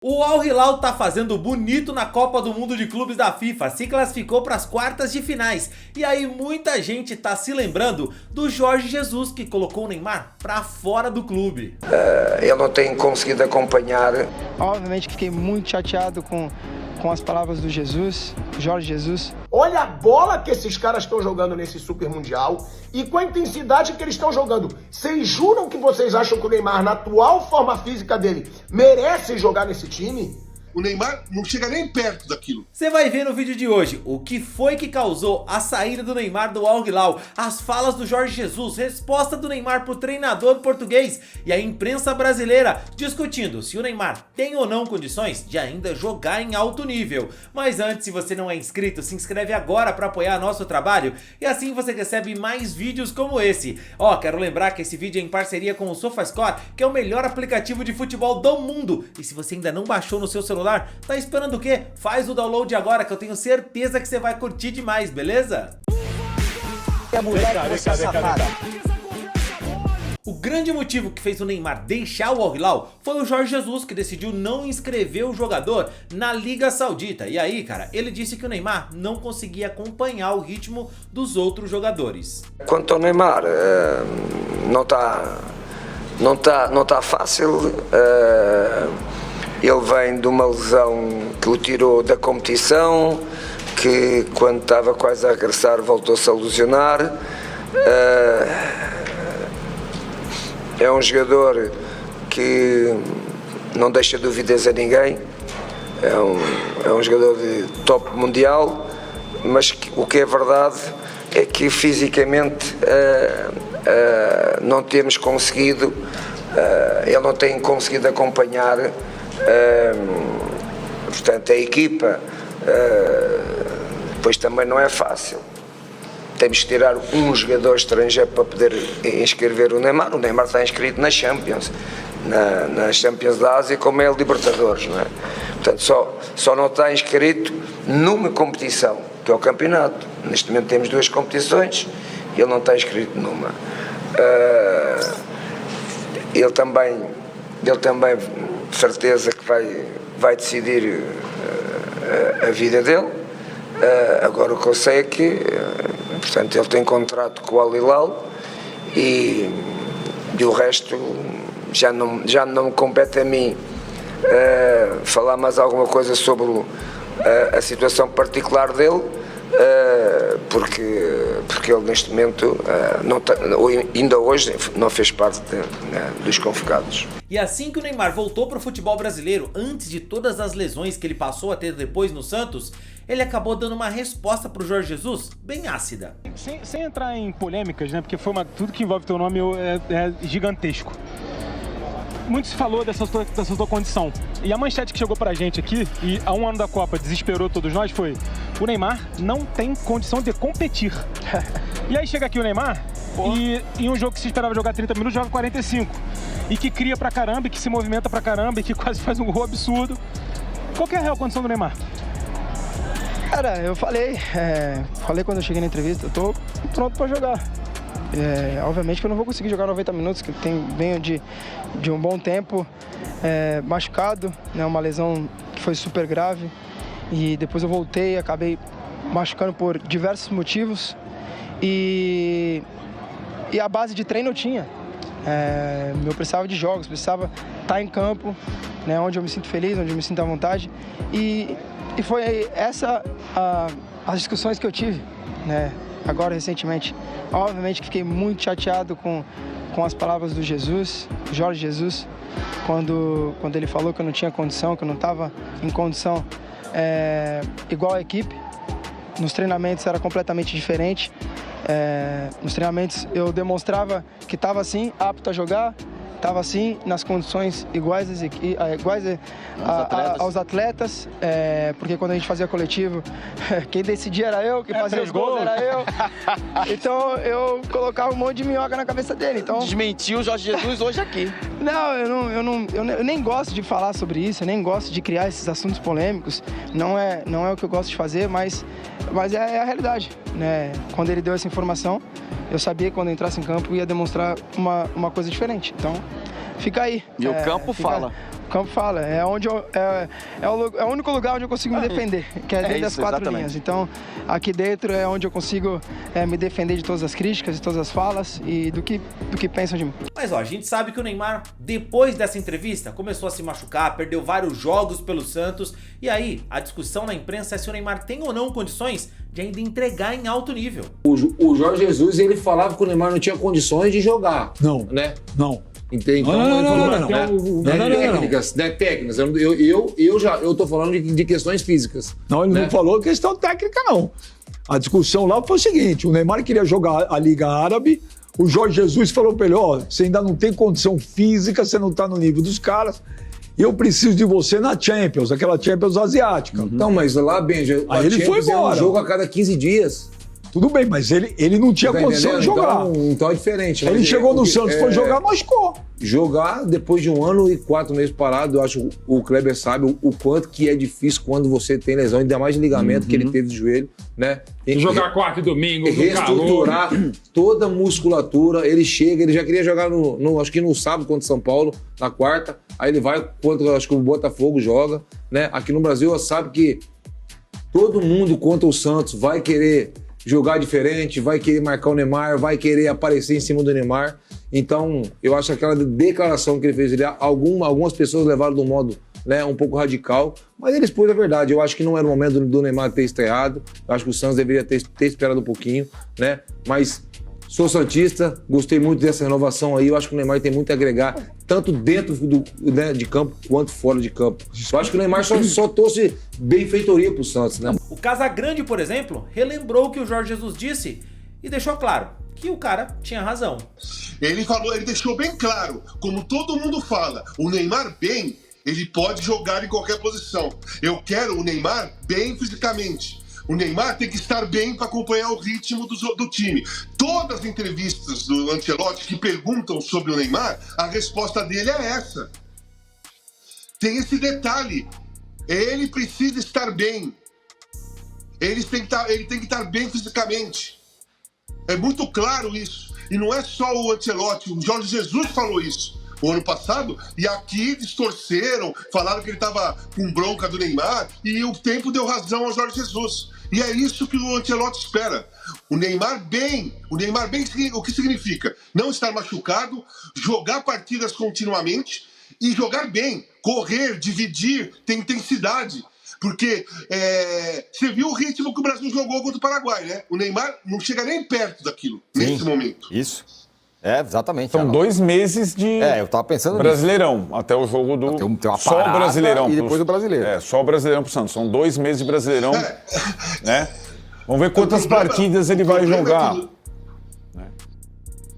O Al Hilal tá fazendo bonito na Copa do Mundo de Clubes da FIFA, se classificou para as quartas de finais. E aí muita gente tá se lembrando do Jorge Jesus, que colocou o Neymar pra fora do clube. Eu não tenho conseguido acompanhar. Obviamente que fiquei muito chateado com as palavras do Jorge Jesus. Olha a bola que esses caras estão jogando nesse Super Mundial e com a intensidade que eles estão jogando. Vocês juram que vocês acham que o Neymar, na atual forma física dele, merece jogar nesse time? O Neymar não chega nem perto daquilo. Você vai ver no vídeo de hoje o que foi que causou a saída do Neymar do Al Hilal, as falas do Jorge Jesus, resposta do Neymar pro treinador português e a imprensa brasileira discutindo se o Neymar tem ou não condições de ainda jogar em alto nível. Mas antes, se você não é inscrito, se inscreve agora para apoiar nosso trabalho e assim você recebe mais vídeos como esse. Quero lembrar que esse vídeo é em parceria com o SofaScore, que é o melhor aplicativo de futebol do mundo. E se você ainda não baixou no seu celular, tá esperando o quê? Faz o download agora que eu tenho certeza que você vai curtir demais, beleza? O grande motivo que fez o Neymar deixar o Al Hilal foi o Jorge Jesus, que decidiu não inscrever o jogador na Liga Saudita. E aí, cara, ele disse que o Neymar não conseguia acompanhar o ritmo dos outros jogadores. Quanto ao Neymar, não tá fácil. Ele vem de uma lesão que o tirou da competição, que quando estava quase a regressar voltou-se a lesionar. É um jogador que não deixa dúvidas a ninguém, é um jogador de top mundial, mas o que é verdade é que fisicamente não temos conseguido, ele não tem conseguido acompanhar. Portanto, a equipa depois também não é fácil. Temos que tirar um jogador estrangeiro para poder inscrever o Neymar. O Neymar está inscrito na Champions, na Champions da Ásia, como é o Libertadores, não é? Portanto, só não está inscrito numa competição, que é o campeonato. Neste momento temos duas competições e ele não está inscrito numa. Ele também de certeza que vai decidir a vida dele. Agora o que eu sei é que portanto, ele tem contrato com o Al Hilal e o resto já não me compete a mim falar mais alguma coisa sobre a situação particular dele, porque ele neste momento ainda hoje não fez parte dos convocados. E assim que o Neymar voltou para o futebol brasileiro, antes de todas as lesões que ele passou a ter depois no Santos, ele acabou dando uma resposta para o Jorge Jesus bem ácida. Sem entrar em polêmicas, né? Porque tudo que envolve teu nome é gigantesco. Muito se falou dessa tua condição. E a manchete que chegou pra gente aqui, e há um ano da Copa desesperou todos nós, foi: o Neymar não tem condição de competir. E aí chega aqui o Neymar, e em um jogo que se esperava jogar 30 minutos, joga 45. E que cria pra caramba, e que se movimenta pra caramba, e que quase faz um gol absurdo. Qual que é a real condição do Neymar? Cara, eu falei quando eu cheguei na entrevista, eu tô pronto pra jogar. Obviamente que eu não vou conseguir jogar 90 minutos, que venho de um bom tempo machucado, né, uma lesão que foi super grave, e depois eu voltei, acabei machucando por diversos motivos, e a base de treino eu tinha. Eu precisava de jogos, precisava estar em campo, né, onde eu me sinto feliz, onde eu me sinto à vontade, e foi essa as discussões que eu tive, né, agora recentemente. Obviamente que fiquei muito chateado com as palavras do Jorge Jesus, quando ele falou que eu não tinha condição, que eu não estava em condição igual a equipe. Nos treinamentos era completamente diferente. Nos treinamentos eu demonstrava que estava assim, apto a jogar, estava assim, nas condições iguais aos atletas, porque quando a gente fazia coletivo, quem decidia era eu, quem fazia os gols era eu. Então eu colocava um monte de minhoca na cabeça dele. Então... Desmentiu o Jorge Jesus hoje aqui. Não, eu nem gosto de falar sobre isso, eu nem gosto de criar esses assuntos polêmicos. Não é o que eu gosto de fazer, mas é a realidade, né? Quando ele deu essa informação, eu sabia que quando eu entrasse em campo ia demonstrar uma coisa diferente. Então, fica aí. E o campo fala. campo fala, é o único lugar onde eu consigo me defender, que é dentro das 4 linhas. Então, aqui dentro é onde eu consigo me defender de todas as críticas, de todas as falas e do que pensam de mim. Mas ó, a gente sabe que o Neymar, depois dessa entrevista, começou a se machucar, perdeu vários jogos pelo Santos, e aí a discussão na imprensa é se o Neymar tem ou não condições de ainda entregar em alto nível. O Jorge Jesus, ele falava que o Neymar não tinha condições de jogar. Não, né? Não. Então, técnicas, né? Técnicas. Eu tô falando de questões físicas. Não, ele não falou questão técnica, não. A discussão lá foi o seguinte: o Neymar queria jogar a Liga Árabe, o Jorge Jesus falou pra ele: ó, você ainda não tem condição física, você não tá no nível dos caras, eu preciso de você na Champions, aquela Champions asiática. Não, mas lá, Benja, aí ele foi embora. É um jogo a cada 15 dias. Tudo bem, mas ele não tinha condição de jogar. Então é diferente. Ele chegou no Santos, foi jogar, machucou. Jogar depois de 1 ano e 4 meses parado, eu acho que o Kleber sabe o quanto que é difícil quando você tem lesão, ainda mais de ligamento que ele teve de joelho, né? Jogar quarta e domingo, reestruturar toda a musculatura. Ele chega, ele já queria jogar acho que no sábado contra o São Paulo, na quarta. Aí ele vai contra, acho que o Botafogo joga, né? Aqui no Brasil, sabe que todo mundo contra o Santos vai querer jogar diferente, vai querer marcar o Neymar, vai querer aparecer em cima do Neymar. Então, eu acho que aquela declaração que ele fez, algumas pessoas levaram de um modo, né, um pouco radical, mas ele expôs a verdade. Eu acho que não era o momento do Neymar ter estreado, eu acho que o Santos deveria ter esperado um pouquinho, né, mas sou santista, gostei muito dessa renovação aí, eu acho que o Neymar tem muito a agregar, tanto dentro de campo quanto fora de campo. Eu acho que o Neymar só trouxe benfeitoria pro Santos, né? O Casagrande, por exemplo, relembrou o que o Jorge Jesus disse e deixou claro que o cara tinha razão. Ele deixou bem claro, como todo mundo fala, o Neymar bem, ele pode jogar em qualquer posição. Eu quero o Neymar bem fisicamente. O Neymar tem que estar bem para acompanhar o ritmo do time. Todas as entrevistas do Ancelotti que perguntam sobre o Neymar, a resposta dele é essa. Tem esse detalhe. Ele precisa estar bem. Ele tem que estar bem fisicamente. É muito claro isso. E não é só o Ancelotti, o Jorge Jesus falou isso o ano passado, e aqui distorceram, falaram que ele estava com bronca do Neymar, e o tempo deu razão ao Jorge Jesus. E é isso que o Ancelotti espera. O Neymar bem, o que significa? Não estar machucado, jogar partidas continuamente e jogar bem, correr, dividir, ter intensidade. Porque você viu o ritmo que o Brasil jogou contra o Paraguai, né? O Neymar não chega nem perto daquilo, nesse momento. Isso. Exatamente. São 2 meses de eu tava pensando Brasileirão, nisso. Até o jogo do... Tem uma só o Brasileirão. E depois o Brasileiro. Só o Brasileirão pro Santos. São 2 meses de Brasileirão, né? Vamos ver quantas partidas ele vai jogar.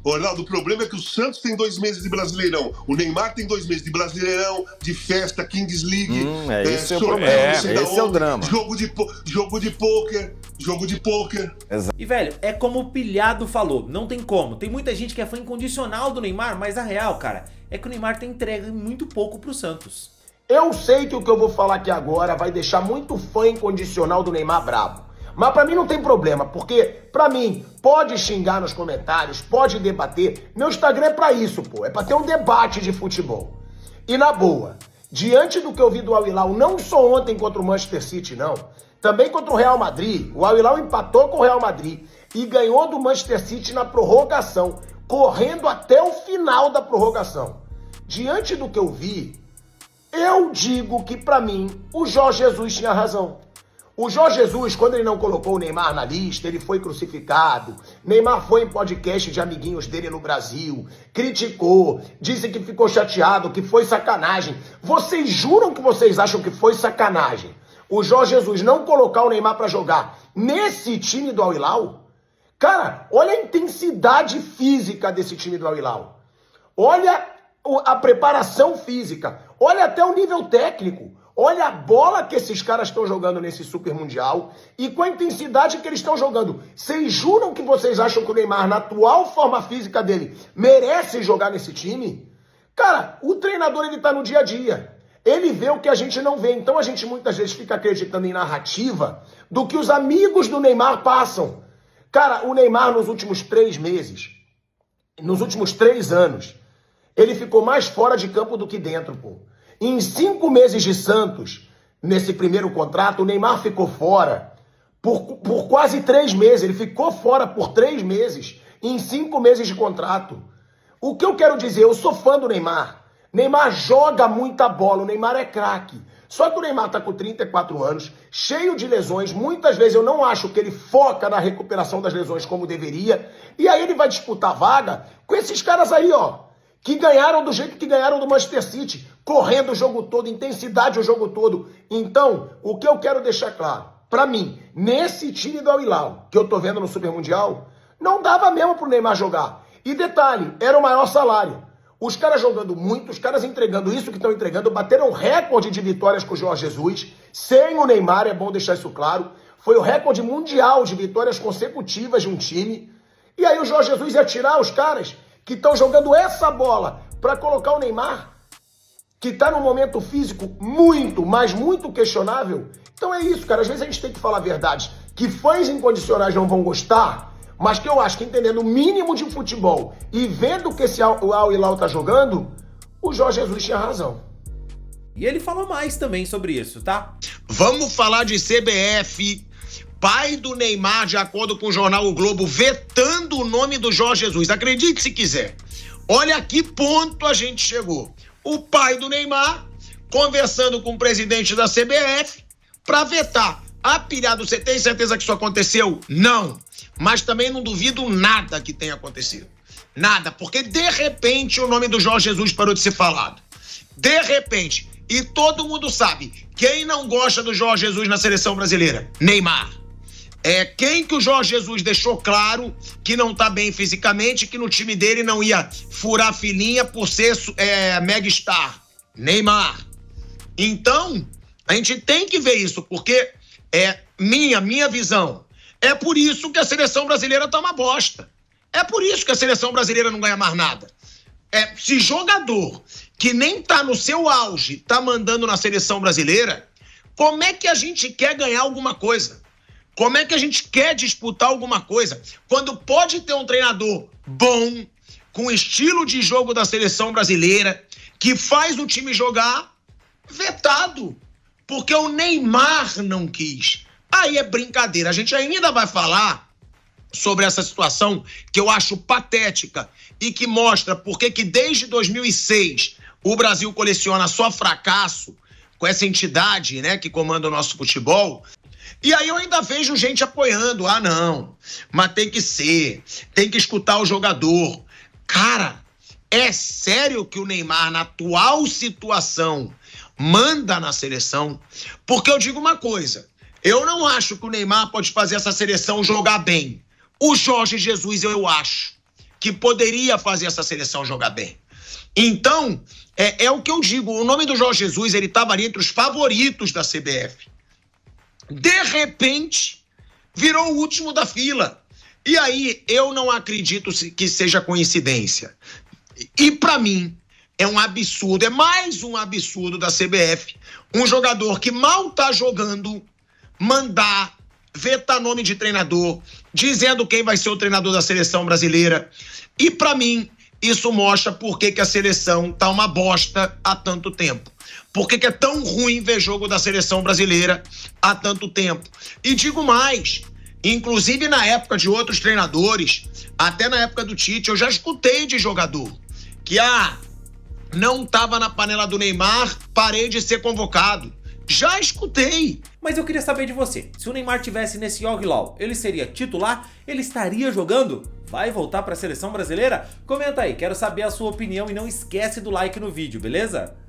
Orlando, o problema é que o Santos tem 2 meses de Brasileirão. O Neymar tem 2 meses de Brasileirão, de festa, Kings League. Esse é o problema. Esse é o drama. Jogo de pôquer. Exato. E, velho, é como o Pilhado falou, não tem como. Tem muita gente que é fã incondicional do Neymar, mas a real, cara, é que o Neymar tem entrega muito pouco pro Santos. Eu sei que o que eu vou falar aqui agora vai deixar muito fã incondicional do Neymar bravo. Mas pra mim não tem problema, porque pra mim pode xingar nos comentários, pode debater. Meu Instagram é pra isso, pô. É pra ter um debate de futebol. E na boa, diante do que eu vi do Al Hilal, não só ontem contra o Manchester City, não. Também contra o Real Madrid. O Al Hilal empatou com o Real Madrid e ganhou do Manchester City na prorrogação, correndo até o final da prorrogação. Diante do que eu vi, eu digo que pra mim o Jorge Jesus tinha razão. O Jorge Jesus, quando ele não colocou o Neymar na lista, ele foi crucificado. Neymar foi em podcast de amiguinhos dele no Brasil, criticou, disse que ficou chateado, que foi sacanagem. Vocês juram que vocês acham que foi sacanagem o Jorge Jesus não colocar o Neymar pra jogar nesse time do Al Hilal? Cara, olha a intensidade física desse time do Al Hilal. Olha a preparação física. Olha até o nível técnico. Olha a bola que esses caras estão jogando nesse Super Mundial e com a intensidade que eles estão jogando. Vocês juram que vocês acham que o Neymar, na atual forma física dele, merece jogar nesse time? Cara, o treinador, ele tá no dia a dia. Ele vê o que a gente não vê. Então a gente muitas vezes fica acreditando em narrativa do que os amigos do Neymar passam. Cara, o Neymar nos últimos 3 meses, nos últimos 3 anos, ele ficou mais fora de campo do que dentro, pô. Em 5 meses de Santos, nesse primeiro contrato, o Neymar ficou fora por quase 3 meses. Ele ficou fora por 3 meses, em 5 meses de contrato. O que eu quero dizer, eu sou fã do Neymar. Neymar joga muita bola, o Neymar é craque. Só que o Neymar tá com 34 anos, cheio de lesões. Muitas vezes eu não acho que ele foca na recuperação das lesões como deveria. E aí ele vai disputar vaga com esses caras aí, ó, que ganharam do jeito que ganharam do Manchester City, correndo o jogo todo, intensidade o jogo todo. Então, o que eu quero deixar claro, pra mim, nesse time do Al Hilal, que eu tô vendo no Super Mundial, não dava mesmo pro Neymar jogar. E detalhe, era o maior salário. Os caras jogando muito, os caras entregando isso que estão entregando, bateram recorde de vitórias com o Jorge Jesus, sem o Neymar, é bom deixar isso claro. Foi o recorde mundial de vitórias consecutivas de um time. E aí o Jorge Jesus ia tirar os caras que estão jogando essa bola para colocar o Neymar, que está num momento físico muito, mas muito questionável. Então é isso, cara. Às vezes a gente tem que falar a verdade. Que fãs incondicionais não vão gostar, mas que eu acho que entendendo o mínimo de futebol e vendo que o Al Hilal tá jogando, o Jorge Jesus tinha razão. E ele falou mais também sobre isso, tá? Vamos falar de CBF. Pai do Neymar, de acordo com o jornal O Globo, vetando o nome do Jorge Jesus. Acredite se quiser. Olha a que ponto a gente chegou. O pai do Neymar conversando com o presidente da CBF para vetar. Pilhado, você tem certeza que isso aconteceu? Não. Mas também não duvido nada que tenha acontecido. Nada, porque de repente o nome do Jorge Jesus parou de ser falado. De repente. E todo mundo sabe, quem não gosta do Jorge Jesus na seleção brasileira? Neymar. É quem que o Jorge Jesus deixou claro que não tá bem fisicamente, que no time dele não ia furar filinha por ser mega star? Neymar. Então, a gente tem que ver isso, porque é minha visão. É por isso que a seleção brasileira tá uma bosta. É por isso que a seleção brasileira não ganha mais nada. Se jogador que nem tá no seu auge tá mandando na seleção brasileira, como é que a gente quer ganhar alguma coisa? Como é que a gente quer disputar alguma coisa? Quando pode ter um treinador bom, com o estilo de jogo da seleção brasileira, que faz o time jogar, vetado. Porque o Neymar não quis. Aí é brincadeira. A gente ainda vai falar sobre essa situação que eu acho patética e que mostra porque que desde 2006 o Brasil coleciona só fracasso com essa entidade, né, que comanda o nosso futebol. E aí eu ainda vejo gente apoiando. Não, mas tem que ser, tem que escutar o jogador. Cara, é sério que o Neymar, na atual situação, manda na seleção? Porque eu digo uma coisa, eu não acho que o Neymar pode fazer essa seleção jogar bem. O Jorge Jesus, eu acho que poderia fazer essa seleção jogar bem. Então, é o que eu digo, o nome do Jorge Jesus, ele estava ali entre os favoritos da CBF. De repente, virou o último da fila. E aí, eu não acredito que seja coincidência. E para mim, é um absurdo, é mais um absurdo da CBF. Um jogador que mal tá jogando, mandar, vetar nome de treinador, dizendo quem vai ser o treinador da seleção brasileira. E para mim, isso mostra por que a seleção tá uma bosta há tanto tempo. Por que é tão ruim ver jogo da seleção brasileira há tanto tempo? E digo mais, inclusive na época de outros treinadores, até na época do Tite, eu já escutei de jogador que, não tava na panela do Neymar, parei de ser convocado. Já escutei. Mas eu queria saber de você, se o Neymar tivesse nesse Al Hilal, ele seria titular? Ele estaria jogando? Vai voltar para a seleção brasileira? Comenta aí, quero saber a sua opinião e não esquece do like no vídeo, beleza?